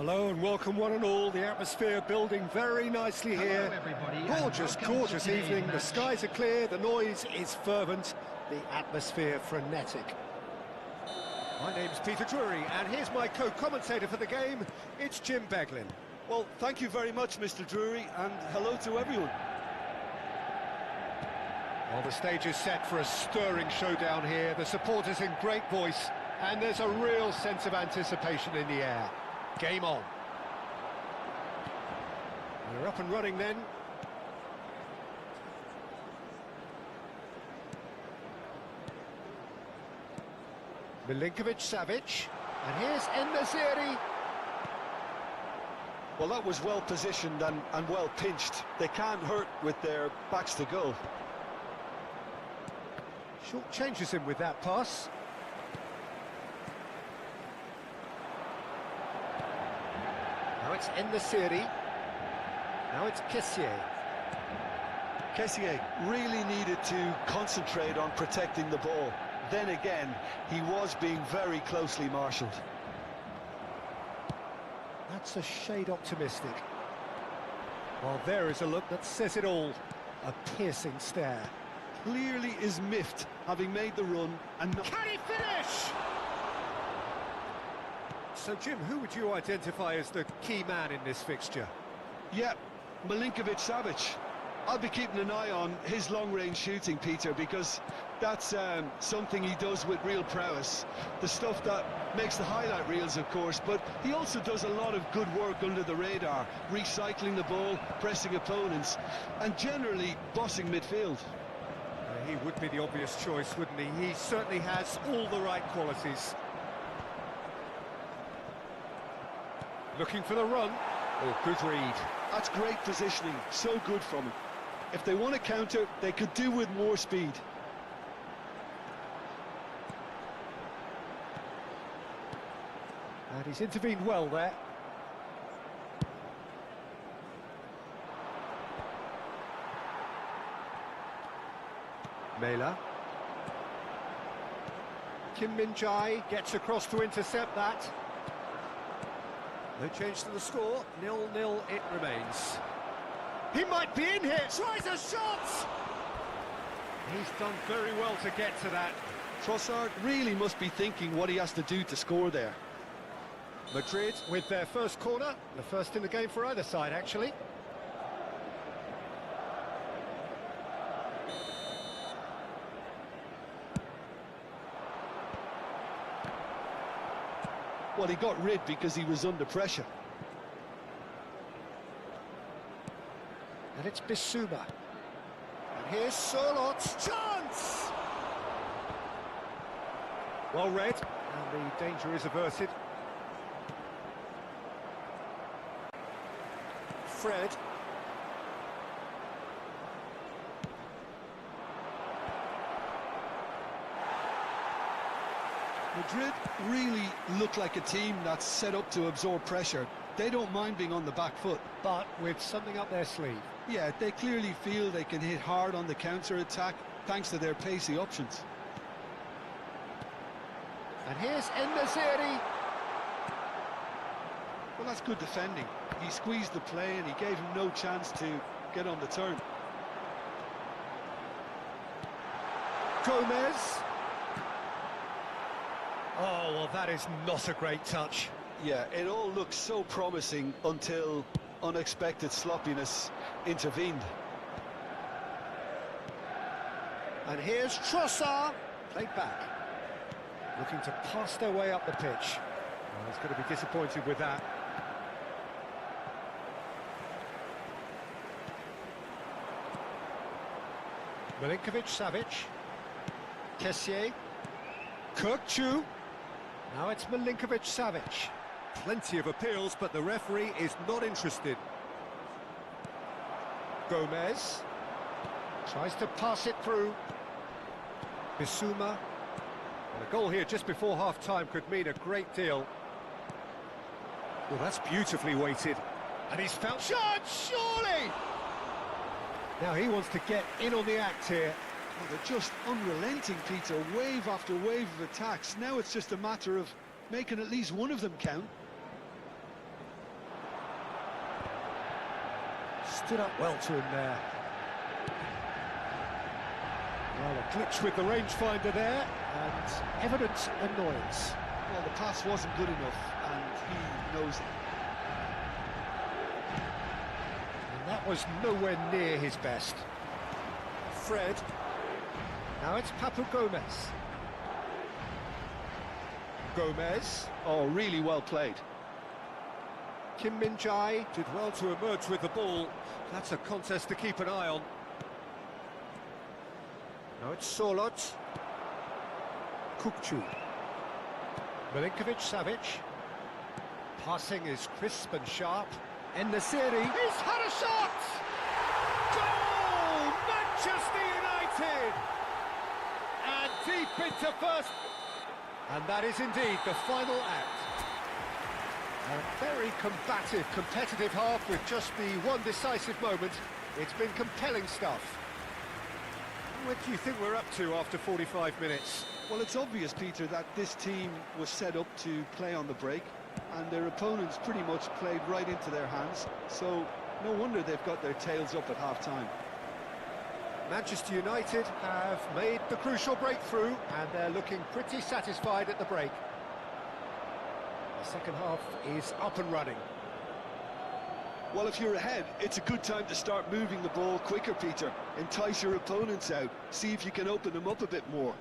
Hello and welcome one and all. The atmosphere building very nicely here. Gorgeous, gorgeous evening. The skies are clear, the noise is fervent, the atmosphere frenetic. My name's Peter Drury and here's my co-commentator for the game. It's Jim Beglin. Well, thank you very much, Mr. Drury, and hello to everyone. Well, the stage is set for a stirring showdown here. The supporters in great voice, and there's a real sense of anticipation in the air. Game on. We're up and running then. Milinkovic-Savic, and here's En-Nesyri. Well, that was well positioned and well pinched. They can't hurt with their backs to goal. Short changes him with that pass. Now it's En-Nesyri. Now it's Kessié. Kessié really needed to concentrate on protecting the ball. Then again, he was being very closely marshalled. That's a shade optimistic. Well, there is a look that says it all. A piercing stare. Clearly is miffed, having made the run and not... Can he finish? So, Jim, who would you identify as the key man in this fixture? Yeah, Milinkovic-Savic. I'll be keeping an eye on his long-range shooting, Peter, because that's something he does with real prowess. The stuff that makes the highlight reels, of course, but he also does a lot of good work under the radar, recycling the ball, pressing opponents, and generally bossing midfield. He would be the obvious choice, wouldn't he? He certainly has all the right qualities. Looking for the run. Oh, good read. That's great positioning, so good from him. If they want to counter, they could do with more speed. And he's intervened well there. Mela. Kim Min-jae gets across to intercept that. No change to the score, 0-0 it remains. He might be in here, tries a shot! He's done very well to get to that. Trossard really must be thinking what he has to do to score there. Madrid with their first corner, the first in the game for either side, actually. Well, he got rid because he was under pressure. And it's Bissouma. And here's Sörloth's chance! Well read, and the danger is averted. Fred. Madrid really look like a team that's set up to absorb pressure. They don't mind being on the back foot. But with something up their sleeve. Yeah, they clearly feel they can hit hard on the counter-attack thanks to their pacey options. And here's En-Nesyri. Well, that's good defending. He squeezed the play and he gave him no chance to get on the turn. Gomez. Oh, well, that is not a great touch. Yeah, it all looks so promising until unexpected sloppiness intervened. And here's Trossard, played back. Looking to pass their way up the pitch. Well, he's going to be disappointed with that. Milinkovic-Savic. Kessié. Kirkchu. Now it's Milinkovic-Savic. Plenty of appeals, but the referee is not interested. Gomez. Tries to pass it through. Bissouma. And a goal here just before half-time could mean a great deal. Well, that's beautifully weighted. And he's found... Shot, surely! Now he wants to get in on the act here. Well, they're just unrelenting, Peter. Wave after wave of attacks. Now it's just a matter of making at least one of them count. Stood up well to him there. Well, a glitch with the rangefinder there, and evident annoyance. Well, the pass wasn't good enough, and he knows it. And that was nowhere near his best. Fred. Now it's Papu Gomez. Gomez. Oh, really well played. Kim Min-jae did well to emerge with the ball. That's a contest to keep an eye on. Now it's Solot. Kukcu. Milinkovic-Savic. Passing is crisp and sharp. En-Nesyri. He's had a shot! Goal! Manchester United! And deep into first. And that is indeed the final act. A very combative, competitive half with just the one decisive moment. It's been compelling stuff. What do you think we're up to after 45 minutes? Well, it's obvious, Peter, that this team was set up to play on the break, and their opponents pretty much played right into their hands, so no wonder they've got their tails up at half-time. Manchester United have made the crucial breakthrough, and they're looking pretty satisfied at the break. The second half is up and running. Well, if you're ahead, it's a good time to start moving the ball quicker, Peter. Entice your opponents out, see if you can open them up a bit more.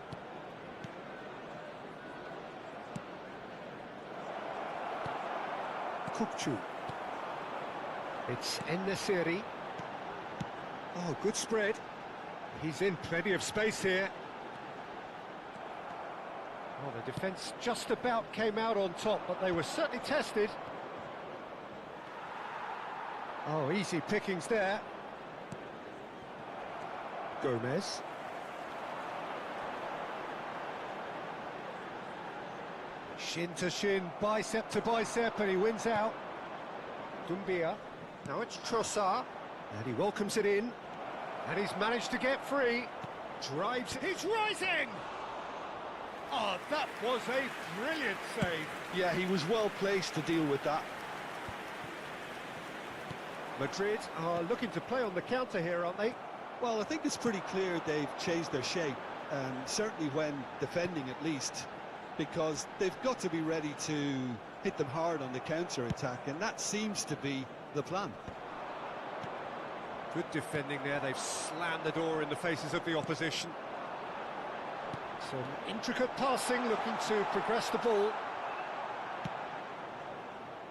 Kukcu. It's En-Nesyri. Oh, good spread. He's in plenty of space here. Well, the defence just about came out on top, but they were certainly tested. Oh, easy pickings there. Gomez. Shin to shin, bicep to bicep, and he wins out. Doumbia. Now it's Trossard. And he welcomes it in. And he's managed to get free. Drives. He's rising! Oh, that was a brilliant save. Yeah, he was well placed to deal with that. Madrid are looking to play on the counter here, aren't they? Well, I think it's pretty clear they've changed their shape, certainly when defending at least, because they've got to be ready to hit them hard on the counter-attack, and that seems to be the plan. Good defending there, they've slammed the door in the faces of the opposition. Some intricate passing, looking to progress the ball.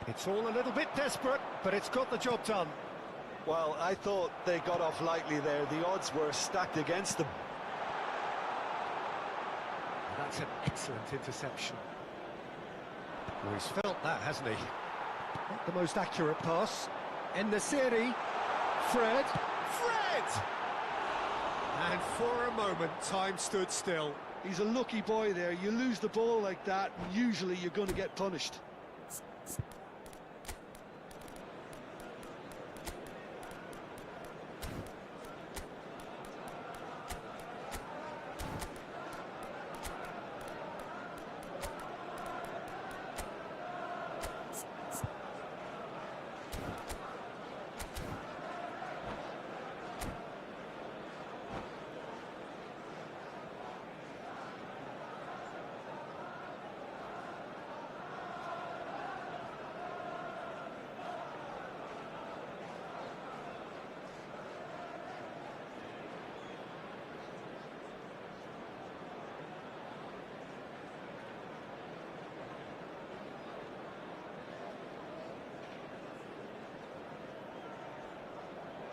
It's all a little bit desperate, but it's got the job done. Well, I thought they got off lightly there. The odds were stacked against them. That's an excellent interception. Well, he's felt that, hasn't he? Not the most accurate pass. En-Nesyri. Fred. Fred! And for a moment, time stood still. He's a lucky boy there. You lose the ball like that, and usually you're going to get punished.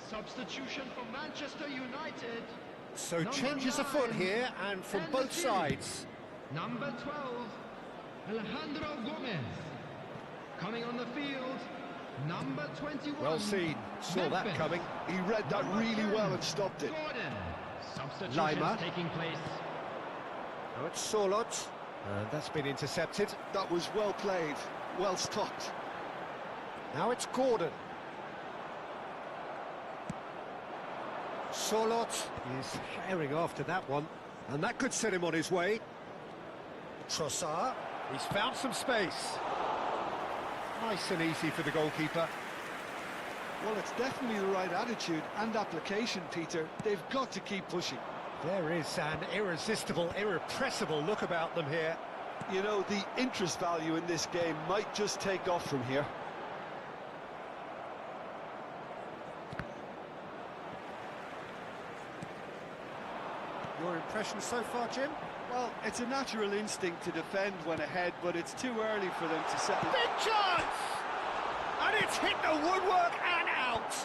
Substitution for Manchester United. So changes afoot here, and from both sides. Number 12, Alejandro Gomez. Coming on the field, number 21. Well seen, saw that coming. He read that really well and stopped it. Gordon. Substitutions Lima. taking place. Now it's Solot. And that's been intercepted. That was well played, well stopped. Now it's Gordon. Solot is herring after that one, and that could set him on his way. Trossard, he's found some space. Nice and easy for the goalkeeper. Well, it's definitely the right attitude and application, Peter. They've got to keep pushing. There is an irresistible, irrepressible look about them here. You know, the interest value in this game might just take off from here. Your impression so far, Jim? Well, it's a natural instinct to defend when ahead, but it's too early for them to settle. Big chance! And it's hit the woodwork and out!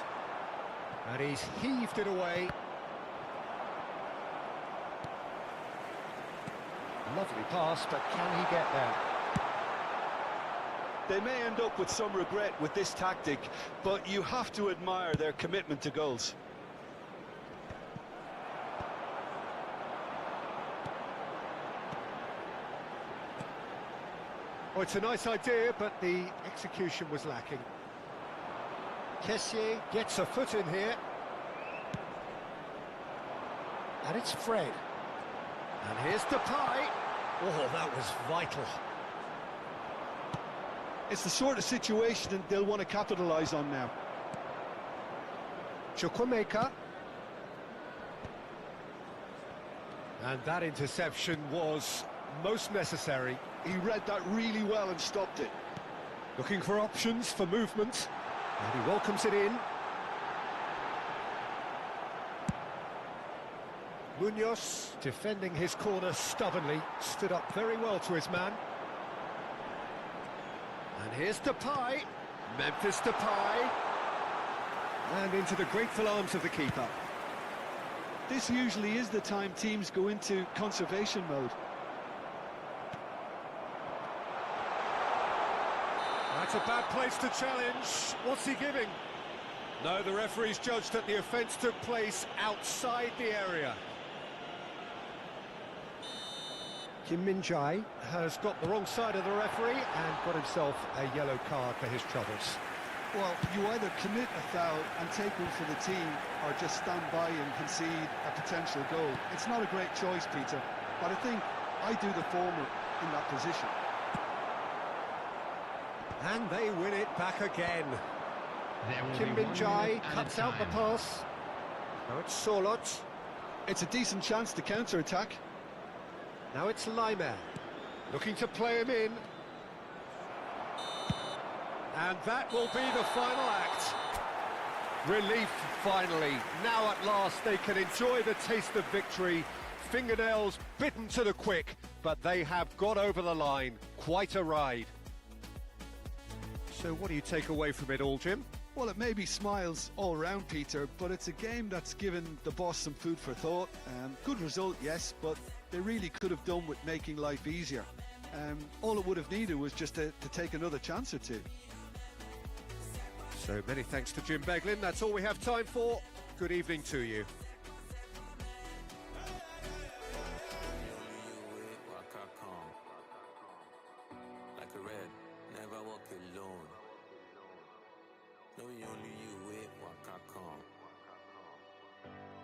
And he's heaved it away. Lovely pass, but can he get there? They may end up with some regret with this tactic, but you have to admire their commitment to goals. Oh, it's a nice idea, but the execution was lacking. Kessié gets a foot in here. And it's Fred. And here's Depay. Oh, that was vital. It's the sort of situation that they'll want to capitalise on now. Chukwuemeka. And that interception was most necessary. He read that really well and stopped it. Looking for options for movement. And he welcomes it in. Munoz, defending his corner stubbornly, stood up very well to his man. And here's Depay. Memphis Depay. And into the grateful arms of the keeper. This usually is the time teams go into conservation mode. That's a bad place to challenge. What's he giving? No, the referee's judged that the offence took place outside the area. Kim Min-jae has got the wrong side of the referee and got himself a yellow card for his troubles. Well, you either commit a foul and take one for the team, or just stand by and concede a potential goal. It's not a great choice, Peter, but I think I do the former in that position. And they win it back again. There will Kim be 1 Min-jae minute at a cuts out the time. pass. Now it's Solot. It's a decent chance to counter-attack. Now it's Laimer. Looking to play him in. And that will be the final act. Relief, finally. Now at last they can enjoy the taste of victory. Fingernails bitten to the quick, but they have got over the line. Quite a ride. So what do you take away from it all, Jim? Well, it may be smiles all round, Peter, but it's a game that's given the boss some food for thought. Good result, yes, but they really could have done with making life easier. All it would have needed was just to take another chance or two. So many thanks to Jim Beglin. That's all we have time for. Good evening to you. Like a red, never walk alone. No, only you wait, waka come.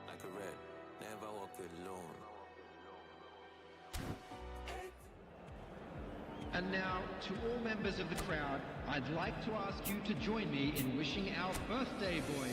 Like a red, never walk alone. And now, to all members of the crowd, I'd like to ask you to join me in wishing our birthday boy